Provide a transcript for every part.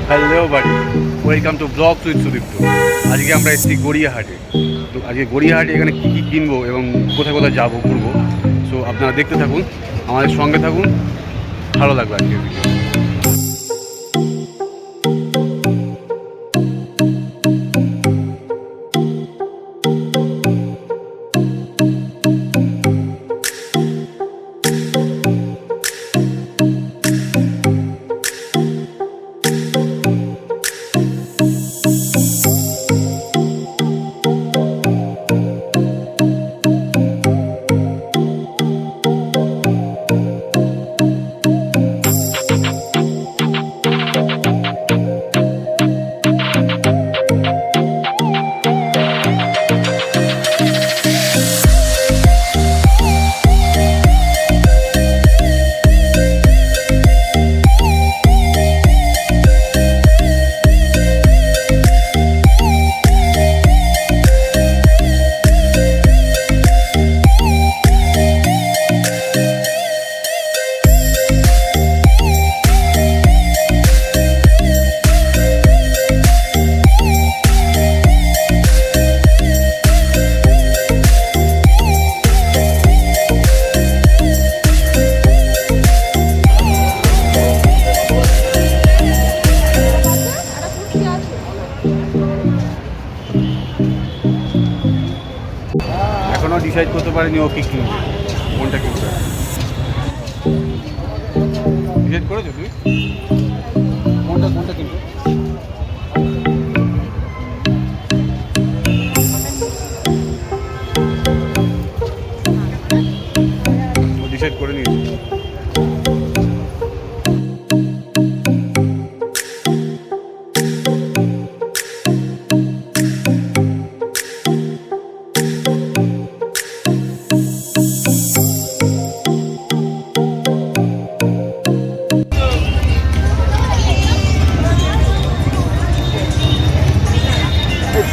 Hello বাড়ি, welcome to blog with Sudipta. আজকে আমরা এসেছি গড়িয়াহাটে। তো আজকে গড়িয়াহাটে এখানে কী কী কিনবো এবং কোথায় কোথায় যাবো ঘুরবো, সো আপনারা দেখতে থাকুন, আমাদের সঙ্গে থাকুন, ভালো লাগবে আজকের ভিডিও। এখনও ডিসাইড করতে পারিনি ও কী কিনবে, কোনটা কিনবে। ডিসাইড করেছো তুমি কোনটা কোনটা কিনবে? ও ডিসাইড করে নিয়েছি।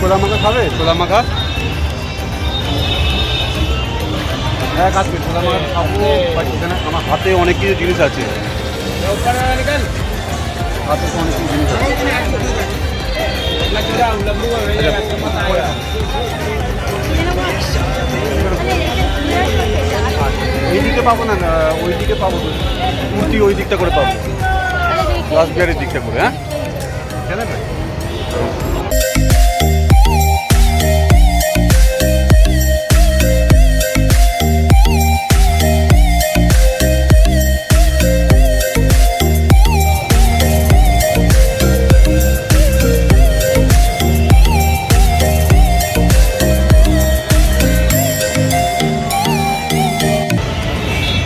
ছোলা মাখা খাবে? ছোলা মাখা, হ্যাঁ কাটবে। ছোলা মাখা খাবো, বাট এখানে আমার হাতে অনেক কিছু জিনিস আছে, হাতে তো অনেক কিছু জিনিস আছে। এই দিকে পাবো না, ওই দিকে পাবো তো, কুর্তি ওই দিকটা করে পাবো, লাস্ট বিয়ারের দিকটা করে। হ্যাঁ কেন ভাই?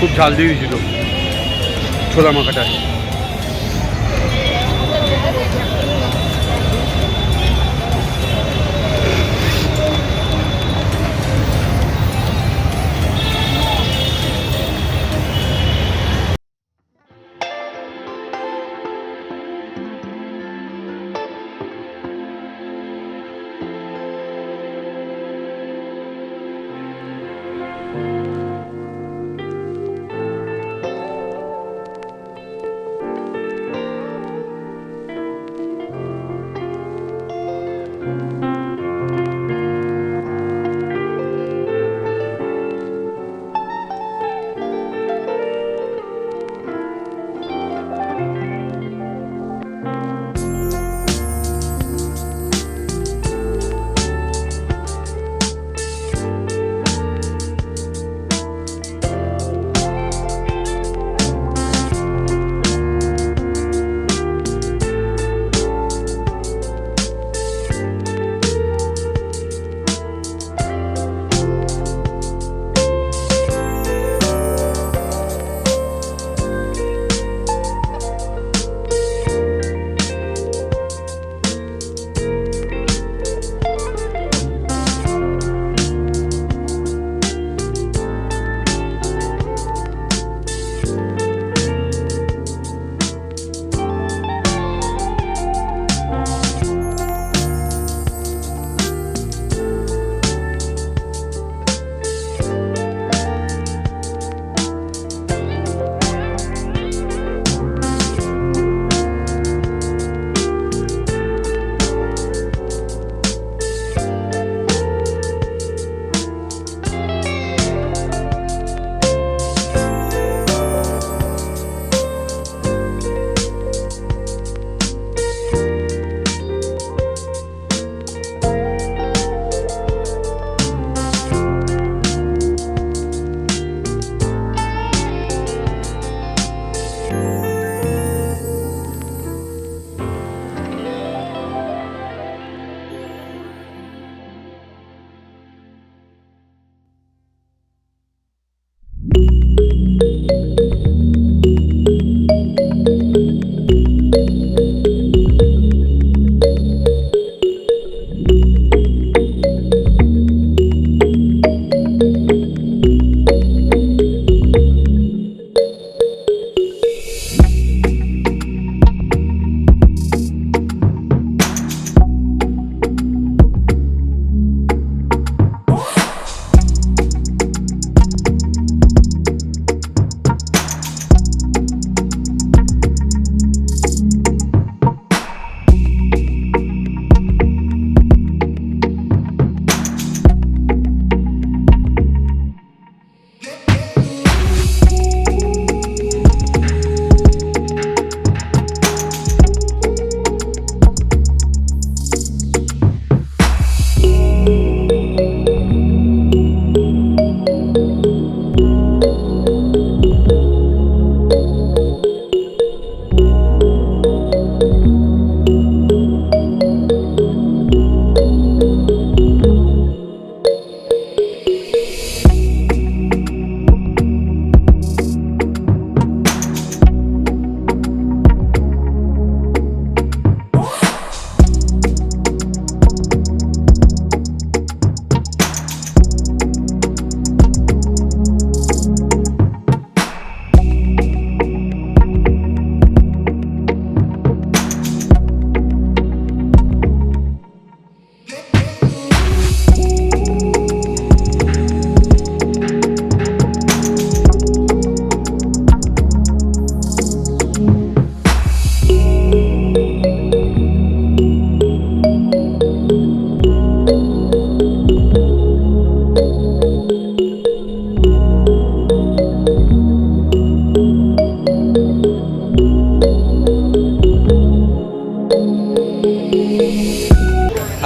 খুব ঝাল দিয়ে দিয়েছিল ছোলা মাখাটা।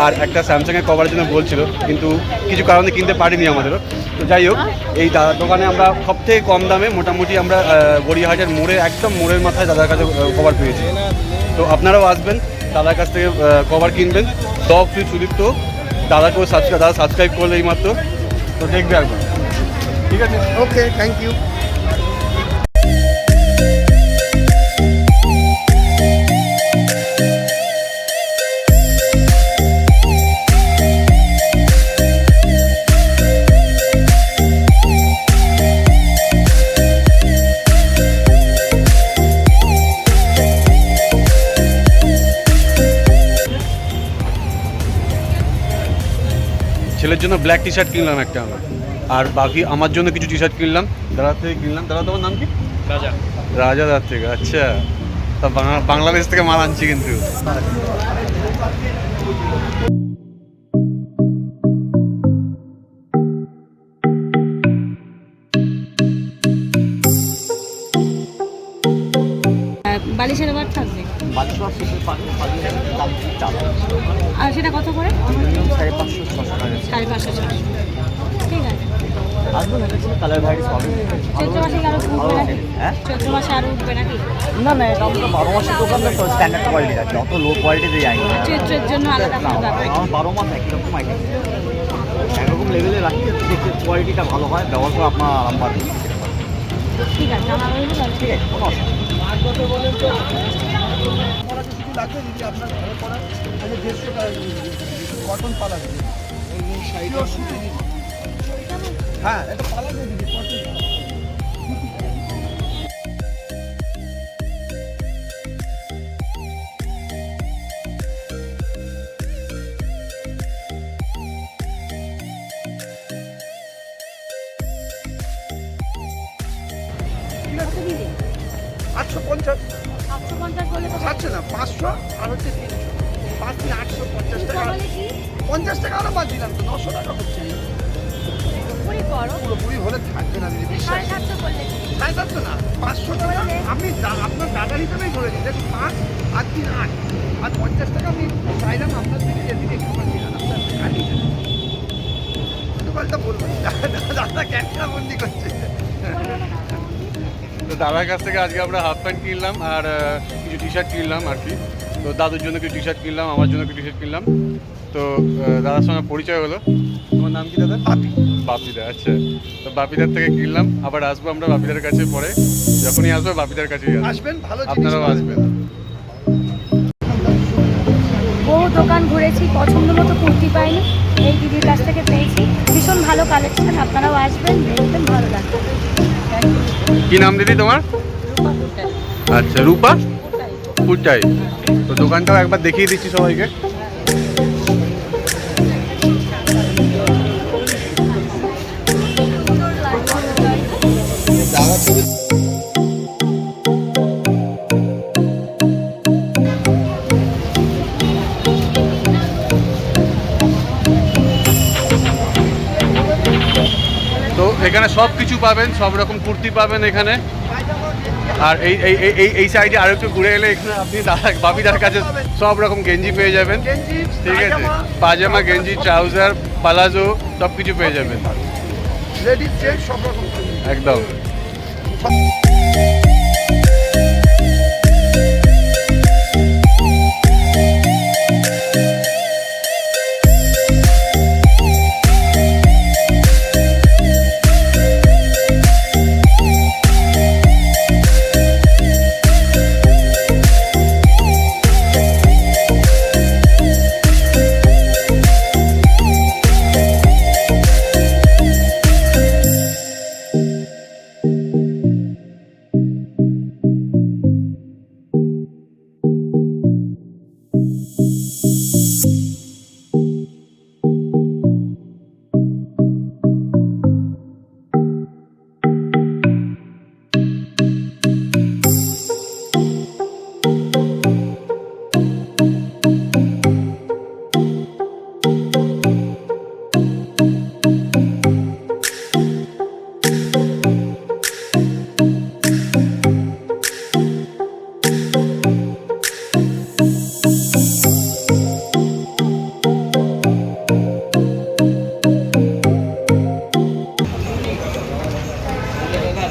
আর একটা স্যামসাংয়ের কভারের জন্য বলছিল, কিন্তু কিছু কারণে কিনতে পারিনি আমাদেরও। তো যাই হোক, এই দাদার দোকানে আমরা সবথেকে কম দামে মোটামুটি আমরা গড়িয়াহাটের মোড়ে একদম মোড়ের মাথায় দাদার কাছে কভার পেয়েছি। তো আপনারাও আসবেন, দাদার কাছ থেকে কভার কিনবেন। ব্লগ সুইথ সুদীপ্ত দাদাকেও দাদা সাবস্ক্রাইব করলে এই মাত্র, তো দেখবে একবার। ঠিক আছে, ওকে, থ্যাংক ইউ। ছেলের জন্য ব্ল্যাক টি শার্ট কিনলাম একটা আমরা, আর বাকি আমার জন্য কিছু টি শার্ট কিনলাম, দাদার থেকে কিনলাম। দাদা তোমার নাম কি? রাজা। রাজা দাদার থেকে, আচ্ছা। তা বাংলাদেশ থেকে মাল আনছি কিন্তু। বালিশের বার থাকবে, আর সেটা কত করে? 550-600। ঠিক আছে, কালার ভ্যারাইটিস পাবেন। চৈত্র মাসে আরো উঠবে নাকি? চৈত্র মাসে আরো উঠবে নাকি? না না, এটা আমরা 12 মাসের দোকান, তো স্ট্যান্ডার্ড কোয়ালিটি আছে, অত লো কোয়ালিটি দিয়ে আইনি। চৈত্রের জন্য আলাদা না, করে পাবে। আমার 12 মাস একই রকম আইটেম, একরকম লেভেলে রাখি, দেখতে কোয়ালিটিটা ভালো হয়, ব্যবহার করে আপনার আরাম পাবেন। ঠিক আছে, আমার হইলে তাহলে ঠিক আছে, কোনো অসুবিধা কটন পালা দেবে, হ্যাঁ এটা পালা দিয়ে দিবি কটন। কত দিবে? 850, 850 বলে তো ছাড়ছে না, 500 আর হচ্ছে 300, 5 দিয়ে 850 টাকা, বলে কি 50 টাকা আরো বাদ দিলাম, তো 900 টাকা হচ্ছে। পুরি করো, পুরোপুরি হলে থাকবে না দিদি, বিশ্বাস। 750 বললে কি? 750 না, 500 টাকা আমি আপনার দাদা হিসেবেই ধরে দিই, দেখুন 5 আর 3 8 আর 50 টাকা আমি চাইলাম আপনার থেকে, এদিকে খাবার দিলাম আপনার গাড়ি পাল্টা বলবেন, দাদা ক্যামেরা বন্দি করছে। তো দাদার কাছ থেকে আজকে আমরা হাফ প্যান্ট কিনলাম আর কিছু টি শার্ট কিনলাম আর কি। তো দাদুর জন্য কিছু টি শার্ট কিনলাম, আমার জন্য কিছু টি শার্ট কিনলাম। তো দাদার সঙ্গে পরিচয় হলো। তোমার নাম কি দাদা? বাপি। বাপিদা, আচ্ছা। তো বাপিদার থেকে কিনলাম, আবার আসবো আমরা বাপিদার কাছে পরে, যখনই আসবো বাপিদার কাছেই আসবেন, ভালো জিনিস আপনারাও আসবেন। বহু দোকান ঘুরেছি, পছন্দ মতো কুর্তি পাইনি, এই দিদির কাছ থেকে পেয়েছি, ভীষণ ভালো কালেকশন। আপনারাও আসবেন, দেখবেন, ভালো লাগবে। কি নাম দিদি তোমার? আচ্ছা, রূপা ফুটাই। তো দোকানটাও একবার দেখিয়ে দিচ্ছি সবাইকে। তো এখানে সব কিছু পাবেন, সব রকম কুর্তি পাবেন এখানে। আর এই এই এই এই সাইডে আরো একটু ঘুরে এলে এখানে আপনি বাপিদার কাছে সব রকম গেঞ্জি পেয়ে যাবেন। ঠিক আছে, পাজামা, গেঞ্জি, ট্রাউজার, পালাজো সব কিছু পেয়ে যাবেন লেডিস জেন্টস সব রকম একদম।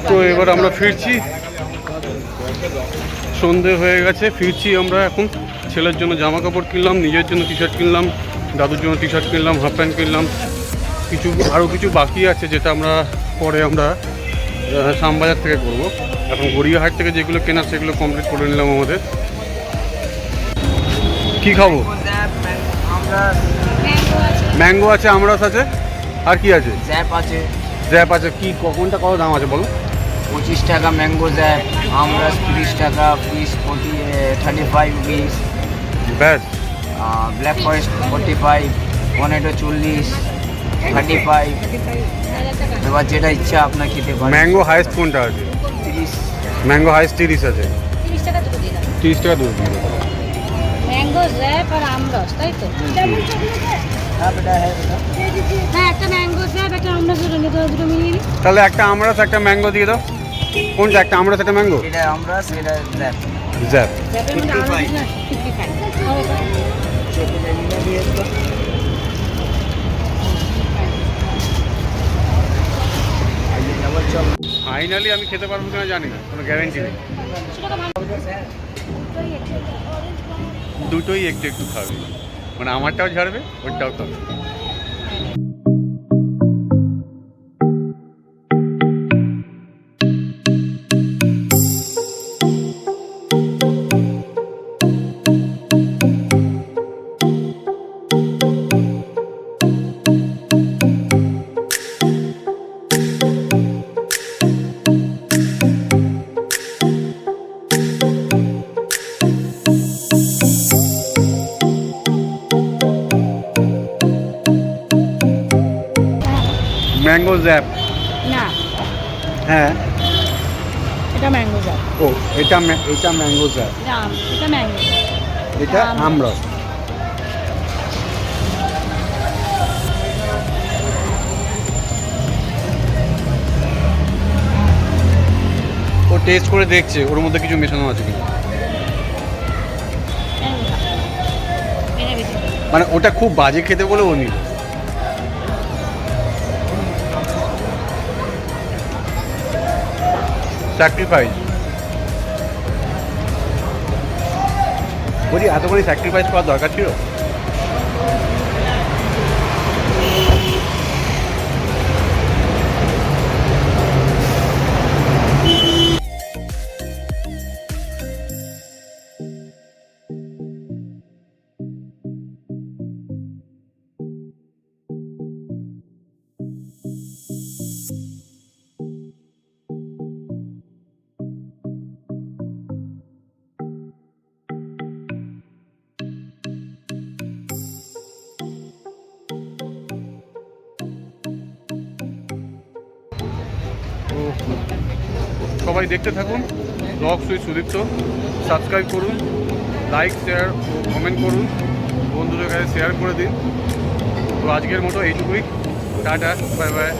তো এবার আমরা ফিরছি, সন্ধে হয়ে গেছে, ফিরছি আমরা এখন। ছেলের জন্য জামা কাপড় কিনলাম, নিজের জন্য টি শার্ট কিনলাম, দাদুর জন্য টি শার্ট কিনলাম, হাফ প্যান্ট কিনলাম, আরও কিছু বাকি আছে যেটা আমরা পরে শ্যামবাজার থেকে করব। এখন গড়িয়াহাট থেকে যেগুলো কেনা সেগুলো কমপ্লিট করে নিলাম আমাদের। কি খাবো? ম্যাঙ্গো আছে, আমরাস আছে, আর কি আছে? জ্যাপ আছে। জ্যাপ আছে। কি কোনটা কত দাম আছে বলো? 25 টাকা ম্যাঙ্গো জ্যাপ, আমরাস 30 টাকা, ফিশ 35 রুপিস, ব্যাস। Black forest 45, tomato 40, 35। এবার যেটা ইচ্ছা আপনার খেতে পারেন। ম্যাঙ্গো হাইস্ট কোনটা আছে? 30। ম্যাঙ্গো হাইস্ট 30 আছে। 30 টাকা দুটো দিয়ে দাও। 30 টাকা দুটো দিয়ে দাও। ম্যাঙ্গো জ্যাপ আর আমরস, তাই তো? হ্যাঁ, একটা ম্যাঙ্গো জ্যাপ, একটা আমরস, দুটো মিলিয়ে দিই। তাহলে একটা আমরাস একটা ম্যাঙ্গো দিয়ে দাও। কোনটা? একটা আমরাস একটা ম্যাঙ্গো? এটা আমরাস, এটা জ্যাপ। জ্যাপ। জ্যাপের মধ্যে আরো কিছু আছে? 55। ফাইনালি আমি খেতে পারবো কিনা জানি না, কোনো গ্যারেন্টি নেই। সেটা তো ভালো। দুটোই একটু একটু খাবে, মানে আমারটাও ঝাড়বে, ওরটাও খাবে। Mango zap. না, হ্যাঁ, এটা ম্যাঙ্গো জ্যাপ। ও এটা ম্যাঙ্গো জ্যাপ, এটা ম্যাঙ্গো জ্যাপ। এটা আমরস। ও টেস্ট করে দেখছে ওর মধ্যে কিছু মেশানো আছে কিনা। মানে ওটা খুব বাজে খেতে বলে ও নিল। স্যাক্রিফাইস বলি, এতখানি স্যাক্রিফাইস করার দরকার ছিল? তো সবাই দেখতে থাকুন ব্লগস উইথ সুদীপ্ত। সাবস্ক্রাইব করুন, লাইক শেয়ার ও কমেন্ট করুন, বন্ধুদের কাছে শেয়ার করে দিন। তো আজকের মতো এইটুকুই। Tata, bye bye.